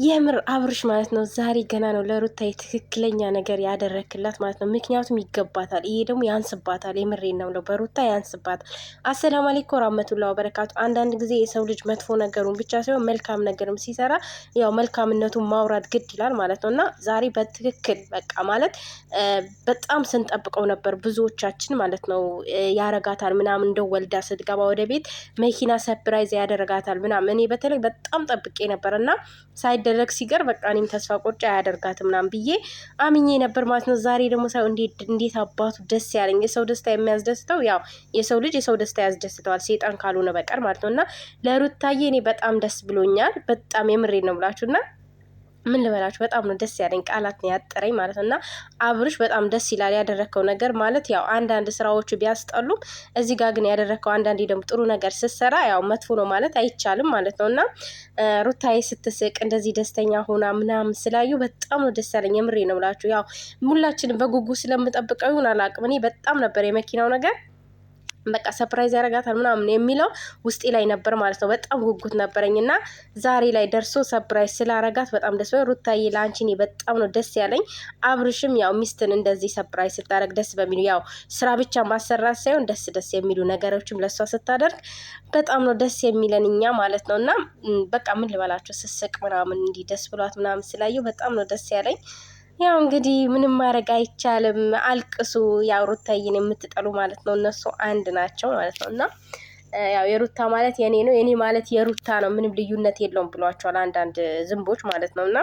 የምር አብርሽ ማለት ነው ዛሬ ገና ነው ለሩታዬ ትክክለኛ ነገር ያደረክላት ማለት ነው። ምክንያቱም ይገባታል፣ ይሄ ደግሞ ያንስባታል። የምሬን ነው፣ በሩታ ያንስባታል። አሰላሙ አለይኩም ወራህመቱላሂ ወበረካቱ። አንዳንድ ጊዜ የሰው ልጅ መጥፎ ነገሩን ብቻ ሳይሆን መልካም ነገርም ሲሰራ ያው መልካምነቱን ማውራት ግድ ይላል ማለት ነው። እና ዛሬ በትክክል በቃ ማለት በጣም ስንጠብቀው ነበር ብዙዎቻችን ማለት ነው። ያረጋታል ምናምን እንደው ወልዳ ስትገባ ወደ ቤት መኪና ሰፕራይዝ ያደረጋታል ምናምን። እኔ በተለይ በጣም ጠብቄ ነበር እና ሳይደረግ ሲቀር በቃ እኔም ተስፋ ቆርጬ አያደርጋትም ምናምን ብዬ አምኜ ነበር ማለት ነው። ዛሬ ደግሞ ሳይሆን እንዴት አባቱ ደስ ያለኝ። የሰው ደስታ የሚያስደስተው ያው የሰው ልጅ የሰው ደስታ ያስደስተዋል ሴጣን ካልሆነ በቀር ማለት ነው። እና ለሩታዬ እኔ በጣም ደስ ብሎኛል። በጣም የምሬ ነው ብላችሁና ምን ልበላችሁ፣ በጣም ነው ደስ ያለኝ፣ ቃላት ነው ያጠረኝ ማለት ነው። እና አብርሽ በጣም ደስ ይላል ያደረግከው ነገር ማለት ያው አንዳንድ ስራዎቹ ቢያስጠሉም እዚህ ጋር ግን ያደረግከው አንዳንዴ ደግሞ ጥሩ ነገር ስትሰራ ያው መጥፎ ነው ማለት አይቻልም ማለት ነው። እና ሩታዬ ስትስቅ እንደዚህ ደስተኛ ሆና ምናምን ስላዩ በጣም ነው ደስ ያለኝ። የምሬ ነው ብላችሁ ያው ሁላችንም በጉጉ ስለምጠብቀው ይሁን አላውቅም፣ እኔ በጣም ነበር የመኪናው ነገር በቃ ሰፕራይዝ ያደርጋታል ምናምን የሚለው ውስጤ ላይ ነበር ማለት ነው። በጣም ጉጉት ነበረኝ እና ዛሬ ላይ ደርሶ ሰፕራይዝ ስላረጋት በጣም ደስ ብሎኝ፣ ሩታዬ ለአንቺ እኔ በጣም ነው ደስ ያለኝ። አብርሽም ያው ሚስትን እንደዚህ ሰፕራይዝ ስታደርግ ደስ በሚሉ ያው ስራ ብቻ ማሰራት ሳይሆን ደስ የሚሉ ነገሮችም ለእሷ ስታደርግ በጣም ነው ደስ የሚለን እኛ ማለት ነው። እና በቃ ምን ልበላቸው ስስቅ ምናምን እንዲህ ደስ ብሏት ምናምን ስላየው በጣም ነው ደስ ያለኝ። ያው እንግዲህ ምንም ማድረግ አይቻልም። አልቅሱ። ያው ሩታዬን የምትጠሉ ማለት ነው እነሱ አንድ ናቸው ማለት ነው። እና ያው የሩታ ማለት የኔ ነው፣ የኔ ማለት የሩታ ነው፣ ምንም ልዩነት የለውም ብሏቸዋል አንዳንድ ዝንቦች ማለት ነው። እና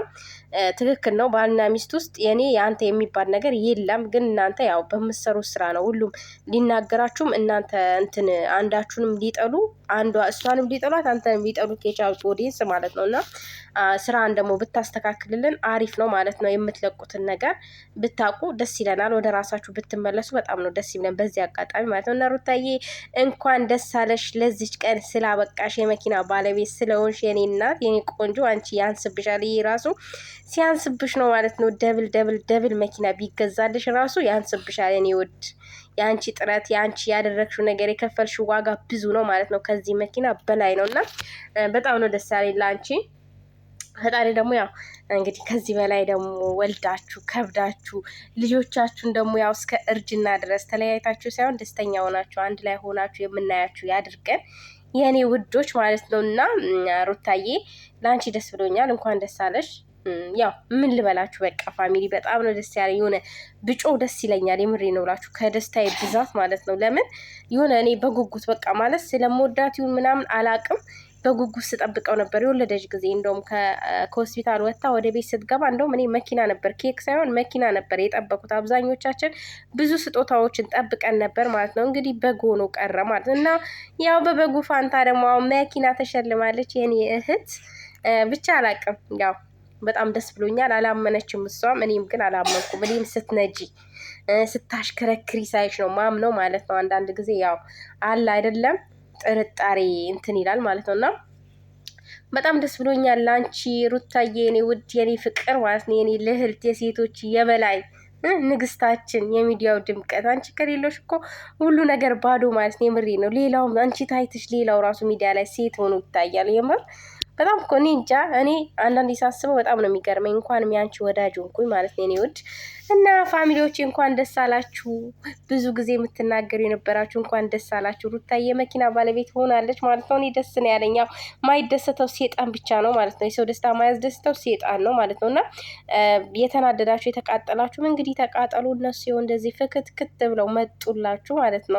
ትክክል ነው። ባልና ሚስት ውስጥ የኔ የአንተ የሚባል ነገር የለም። ግን እናንተ ያው በምትሰሩት ስራ ነው ሁሉም ሊናገራችሁም እናንተ እንትን አንዳችሁንም ሊጠሉ አንዷ እሷንም ሊጠሏት አንተንም ሊጠሉት የቻሉት ኦዲየንስ ማለት ነው። እና ስራን ደግሞ ብታስተካክልልን አሪፍ ነው ማለት ነው። የምትለቁትን ነገር ብታውቁ ደስ ይለናል። ወደ ራሳችሁ ብትመለሱ በጣም ነው ደስ ይለን በዚህ አጋጣሚ ማለት ነው። እና ሩታዬ እንኳን ደስ አለሽ ለዚች ቀን ስላበቃሽ፣ የመኪና ባለቤት ስለሆንሽ የኔ እናት የኔ ቆንጆ። አንቺ ያንስብሻል፣ ይሄ ራሱ ሲያንስብሽ ነው ማለት ነው። ደብል መኪና ቢገዛልሽ ራሱ ያንስብሻል የኔ ውድ። የአንቺ ጥረት የአንቺ ያደረግሽው ነገር የከፈልሽው ዋጋ ብዙ ነው ማለት ነው። ከዚህ መኪና በላይ ነው። እና በጣም ነው ደስ ያለኝ ለአንቺ። ፈጣሪ ደግሞ ያው እንግዲህ ከዚህ በላይ ደግሞ ወልዳችሁ ከብዳችሁ ልጆቻችሁን ደግሞ ያው እስከ እርጅና ድረስ ተለያይታችሁ ሳይሆን ደስተኛ ሆናችሁ አንድ ላይ ሆናችሁ የምናያችሁ ያድርገን የኔ ውዶች ማለት ነው። እና ሩታዬ ለአንቺ ደስ ብሎኛል፣ እንኳን ደስ አለሽ። ያው ምን ልበላችሁ በቃ ፋሚሊ በጣም ነው ደስ ያለኝ። የሆነ ብጮ ደስ ይለኛል፣ የምሬ ነው ብላችሁ ከደስታዬ ብዛት ማለት ነው። ለምን የሆነ እኔ በጉጉት በቃ ማለት ስለምወዳት ይሁን ምናምን አላቅም፣ በጉጉት ስጠብቀው ነበር የወለደች ጊዜ። እንደውም ከሆስፒታል ወጥታ ወደ ቤት ስትገባ እንደውም እኔ መኪና ነበር፣ ኬክ ሳይሆን መኪና ነበር የጠበቁት። አብዛኞቻችን ብዙ ስጦታዎችን ጠብቀን ነበር ማለት ነው። እንግዲህ በግ ሆኖ ቀረ ማለት ነው። እና ያው በበጉ ፋንታ ደግሞ መኪና ተሸልማለች የኔ እህት። ብቻ አላቅም ያው በጣም ደስ ብሎኛል። አላመነችም እሷም፣ እኔም ግን አላመንኩም። እኔም ስትነጂ ስታሽከረክሪ ሳይሽ ነው ማምነው ማለት ነው። አንዳንድ ጊዜ ያው አለ አይደለም ጥርጣሬ እንትን ይላል ማለት ነው። እና በጣም ደስ ብሎኛል ለአንቺ ሩታዬ የኔ ውድ የኔ ፍቅር ማለት ነው። የኔ ልህልት የሴቶች የበላይ ንግስታችን፣ የሚዲያው ድምቀት። አንቺ ከሌሎች እኮ ሁሉ ነገር ባዶ ማለት ነው። የምሬ ነው። ሌላው አንቺ ታይትሽ ሌላው ራሱ ሚዲያ ላይ ሴት ሆኖ ይታያል። የምር በጣም እኮ እኔ እንጃ። እኔ አንዳንዴ ሳስበው በጣም ነው የሚገርመኝ። እንኳንም ያንቺ ወዳጅ ሆንኩኝ ማለት ነው የኔ ውድ። እና ፋሚሊዎቼ እንኳን ደስ አላችሁ። ብዙ ጊዜ የምትናገሩ የነበራችሁ እንኳን ደስ አላችሁ። ሩታዬ የመኪና ባለቤት ሆናለች ማለት ነው። እኔ ደስ ነው ያለኝ። ያው ማይደሰተው ሴጣን ብቻ ነው ማለት ነው። የሰው ደስታ ማያስደስተው ሴጣን ነው ማለት ነው። እና የተናደዳችሁ የተቃጠላችሁም እንግዲህ ተቃጠሉ። እነሱ እንደዚህ ፍክትክት ብለው መጡላችሁ ማለት ነው።